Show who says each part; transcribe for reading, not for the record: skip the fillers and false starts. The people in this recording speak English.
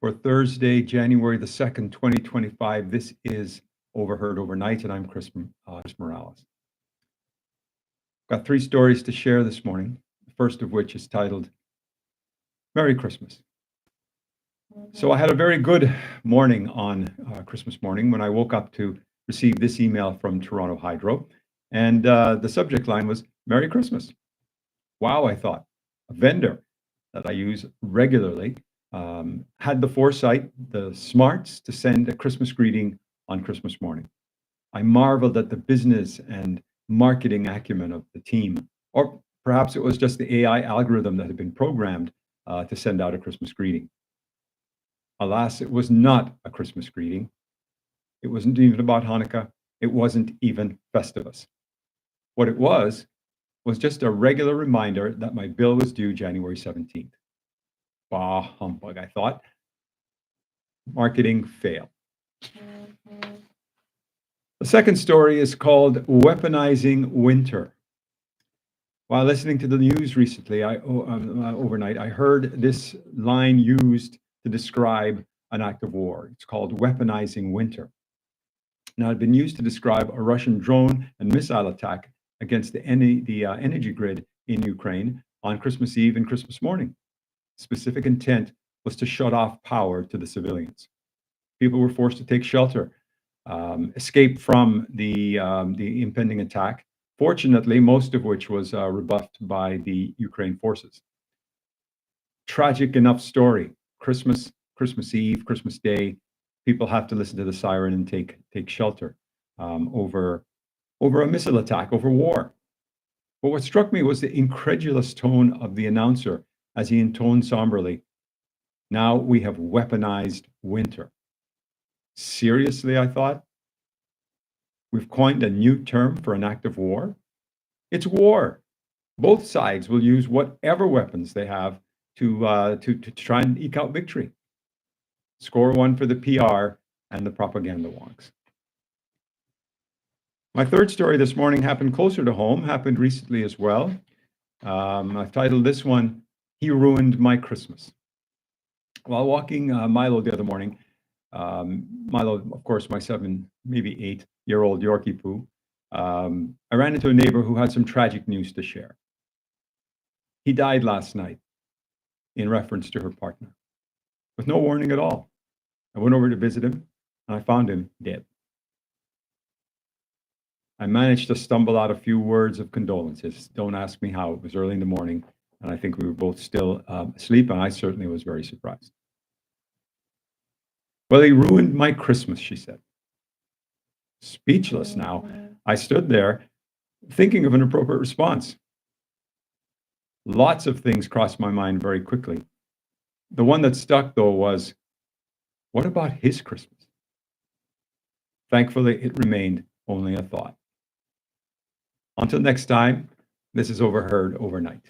Speaker 1: For Thursday, January the 2nd, 2025. This is Overheard Overnight, and I'm Chris Morales. Got three stories to share this morning, the first of which is titled Merry Christmas. So I had a very good morning on Christmas morning when I woke up to receive this email from Toronto Hydro, and the subject line was Merry Christmas. Wow, I thought. A vendor that I use regularly had the foresight, the smarts to send a Christmas greeting on Christmas morning. I marveled at the business and marketing acumen of the team, or perhaps it was just the AI algorithm that had been programmed to send out a Christmas greeting. Alas, it was not a Christmas greeting. It wasn't even about Hanukkah. It wasn't even Festivus. What it was just a regular reminder that my bill was due January 17th. Bah, humbug, I thought. Marketing fail. The second story is called Weaponizing Winter. While listening to the news recently, overnight, I heard this line used to describe an act of war. It's called weaponizing winter. Now, it had been used to describe a Russian drone and missile attack against the energy grid in Ukraine on Christmas Eve and Christmas morning. Specific intent was to shut off power to the civilians. People were forced to take shelter, escape from the impending attack. Fortunately, most of which was rebuffed by the Ukraine forces. Tragic enough story. Christmas Eve, Christmas Day, people have to listen to the siren and take shelter over a missile attack, over war. But what struck me was the incredulous tone of the announcer as he intoned somberly, "Now we have weaponized winter." Seriously, I thought? We've coined a new term for an act of war? It's war. Both sides will use whatever weapons they have to try and eke out victory. Score one for the PR and the propaganda wonks. My third story this morning happened closer to home, happened recently as well. I've titled this one, He Ruined My Christmas. While walking Milo the other morning, Milo, of course, my 7, maybe 8-year-old Yorkie poo, I ran into a neighbor who had some tragic news to share. He died last night in reference to her partner, with no warning at all. I went over to visit him, and I found him dead. I managed to stumble out a few words of condolences. Don't ask me how. It was early in the morning, and I think we were both still asleep, and I certainly was very surprised. Well, he ruined my Christmas, she said. Speechless now, I stood there thinking of an appropriate response. Lots of things crossed my mind very quickly. The one that stuck, though, was, what about his Christmas? Thankfully, it remained only a thought. Until next time, this is Overheard Overnight.